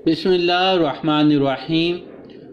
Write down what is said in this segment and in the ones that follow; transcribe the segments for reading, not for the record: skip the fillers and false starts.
بسم اللہ الرحمن الرحیم۔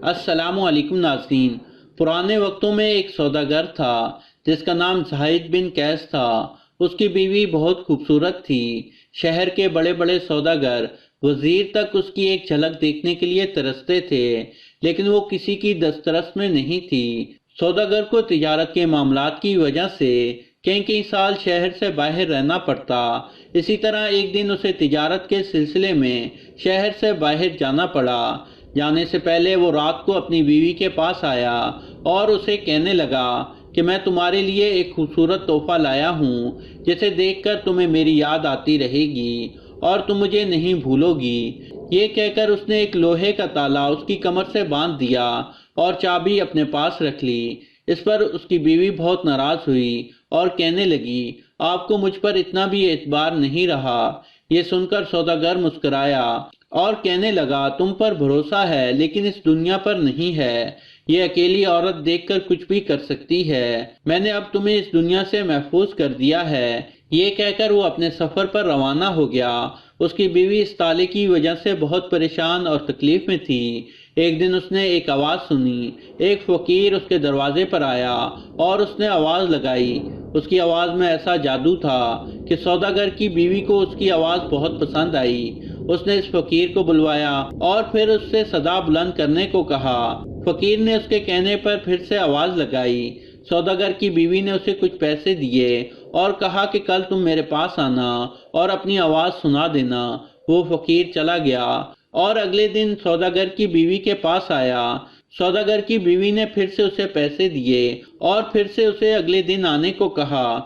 السلام علیکم ناظرین۔ پرانے وقتوں میں ایک سوداگر تھا جس کا نام زاہد بن قیس تھا۔ اس کی بیوی بہت خوبصورت تھی۔ شہر کے بڑے بڑے سوداگر وزیر تک اس کی ایک جھلک دیکھنے کے لیے ترستے تھے، لیکن وہ کسی کی دسترس میں نہیں تھی۔ سوداگر کو تجارت کے معاملات کی وجہ سے کئی سال شہر سے باہر رہنا پڑتا۔ اسی طرح ایک دن اسے تجارت کے سلسلے میں شہر سے باہر جانا پڑا۔ جانے سے پہلے وہ رات کو اپنی بیوی کے پاس آیا اور اسے کہنے لگا کہ میں تمہارے لیے ایک خوبصورت تحفہ لایا ہوں جسے دیکھ کر تمہیں میری یاد آتی رہے گی اور تم مجھے نہیں بھولو گی۔ یہ کہہ کر اس نے ایک لوہے کا تالا اس کی کمر سے باندھ دیا اور چابی اپنے پاس رکھ لی۔ اس پر اس کی بیوی بہت ناراض ہوئی اور کہنے لگی، آپ کو مجھ پر اتنا بھی اعتبار نہیں رہا۔ یہ سن کر سوداگر مسکرایا اور کہنے لگا، تم پر بھروسہ ہے لیکن اس دنیا پر نہیں ہے۔ یہ اکیلی عورت دیکھ کر کچھ بھی کر سکتی ہے۔ میں نے اب تمہیں اس دنیا سے محفوظ کر دیا ہے۔ یہ کہہ کر وہ اپنے سفر پر روانہ ہو گیا۔ اس کی بیوی اس تالے کی وجہ سے بہت پریشان اور تکلیف میں تھی۔ ایک دن اس نے ایک آواز سنی۔ ایک فقیر اس کے دروازے پر آیا اور اس نے آواز لگائی۔ اس کی آواز میں ایسا جادو تھا کہ سوداگر کی بیوی کو اس کی آواز بہت پسند آئی۔ اس نے اس فقیر کو بلوایا اور پھر اس سے صدا بلند کرنے کو کہا۔ فقیر نے اس کے کہنے پر پھر سے آواز لگائی۔ سوداگر کی بیوی نے اسے کچھ پیسے دیے اور کہا کہ کل تم میرے پاس آنا اور اپنی آواز سنا دینا۔ وہ فقیر چلا گیا اور اگلے دن سوداگر کی بیوی کے پاس آیا۔ سوداگر کی بیوی نے پھر سے اسے پیسے دیے اور پھر سے اسے اگلے دن آنے کو کہا۔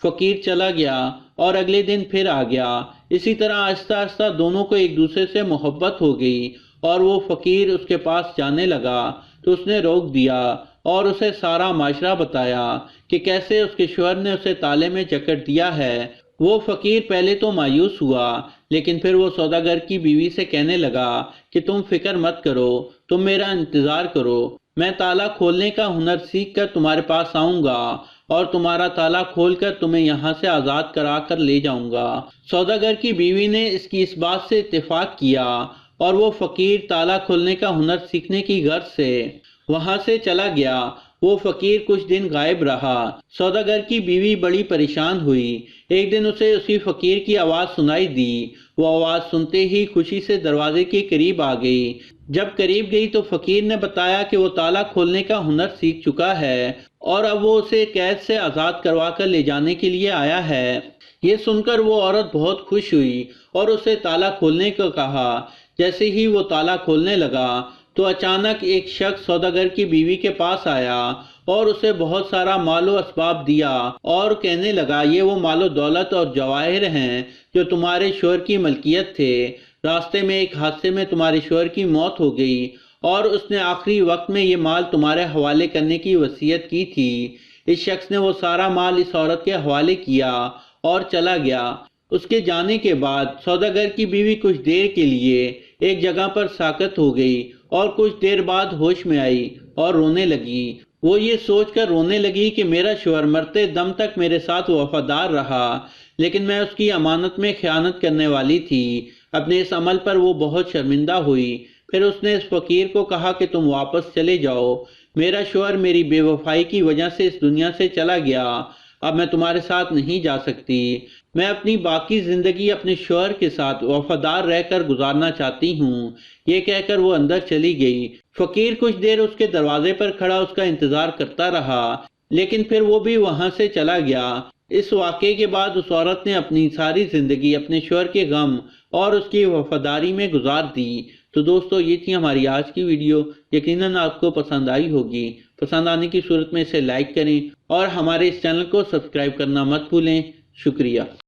فقیر چلا گیا اور اگلے دن پھر آ گیا۔ اسی طرح آہستہ آہستہ دونوں کو ایک دوسرے سے محبت ہو گئی اور وہ فقیر اس کے پاس جانے لگا تو اس نے روک دیا اور اسے سارا معاشرہ بتایا کہ کیسے اس کے شوہر نے اسے تالے میں جکڑ دیا ہے۔ وہ فقیر پہلے تو مایوس ہوا، لیکن پھر وہ سوداگر کی بیوی سے کہنے لگا کہ تم فکر مت کرو، تم میرا انتظار کرو، میں تالا کھولنے کا ہنر سیکھ کر تمہارے پاس آؤں گا اور تمہارا تالا کھول کر تمہیں یہاں سے آزاد کرا کر لے جاؤں گا۔ سوداگر کی بیوی نے اس بات سے اتفاق کیا اور وہ فقیر تالا کھولنے کا ہنر سیکھنے کی غرض سے وہاں سے چلا گیا۔ وہ فقیر کچھ دن غائب رہا۔ سوداگر کی بیوی بڑی پریشان ہوئی۔ ایک دن اسے اسی فقیر کی آواز سنائی دی۔ وہ آواز سنتے ہی خوشی سے دروازے کے قریب آ گئی۔ جب قریب گئی تو فقیر نے بتایا کہ وہ تالا کھولنے کا ہنر سیکھ چکا ہے اور اب وہ اسے قید سے آزاد کروا کر لے جانے کے لیے آیا ہے۔ یہ سن کر وہ عورت بہت خوش ہوئی اور اسے تالا کھولنے کو کہا۔ جیسے ہی وہ تالا کھولنے لگا تو اچانک ایک شخص سوداگر کی بیوی کے پاس آیا اور اسے بہت سارا مال و اسباب دیا اور کہنے لگا، یہ وہ مال و دولت اور جواہر ہیں جو تمہارے شوہر کی ملکیت تھے۔ راستے میں ایک حادثے میں تمہارے شوہر کی موت ہو گئی اور اس نے آخری وقت میں یہ مال تمہارے حوالے کرنے کی وصیت کی تھی۔ اس شخص نے وہ سارا مال اس عورت کے حوالے کیا اور چلا گیا۔ اس کے جانے کے بعد سوداگر کی بیوی کچھ دیر کے لیے ایک جگہ پر ساکت ہو گئی اور کچھ دیر بعد ہوش میں آئی اور رونے لگی۔ وہ یہ سوچ کر رونے لگی کہ میرا شوہر مرتے دم تک میرے ساتھ وفادار رہا، لیکن میں اس کی امانت میں خیانت کرنے والی تھی۔ اپنے اس عمل پر وہ بہت شرمندہ ہوئی۔ پھر اس نے اس فقیر کو کہا کہ تم واپس چلے جاؤ، میرا شوہر میری بے وفائی کی وجہ سے اس دنیا سے چلا گیا، اب میں تمہارے ساتھ نہیں جا سکتی۔ میں اپنی باقی زندگی اپنے شوہر کے ساتھ وفادار رہ کر گزارنا چاہتی ہوں۔ یہ کہہ کر وہ اندر چلی گئی۔ فقیر کچھ دیر اس کے دروازے پر کھڑا اس کا انتظار کرتا رہا، لیکن پھر وہ بھی وہاں سے چلا گیا۔ اس واقعے کے بعد اس عورت نے اپنی ساری زندگی اپنے شوہر کے غم اور اس کی وفاداری میں گزار دی۔ تو دوستو، یہ تھی ہماری آج کی ویڈیو۔ یقیناً آپ کو پسند آئی ہوگی۔ پسند آنے کی صورت میں اسے لائک کریں اور ہمارے اس چینل کو سبسکرائب کرنا مت بھولیں۔ شکریہ۔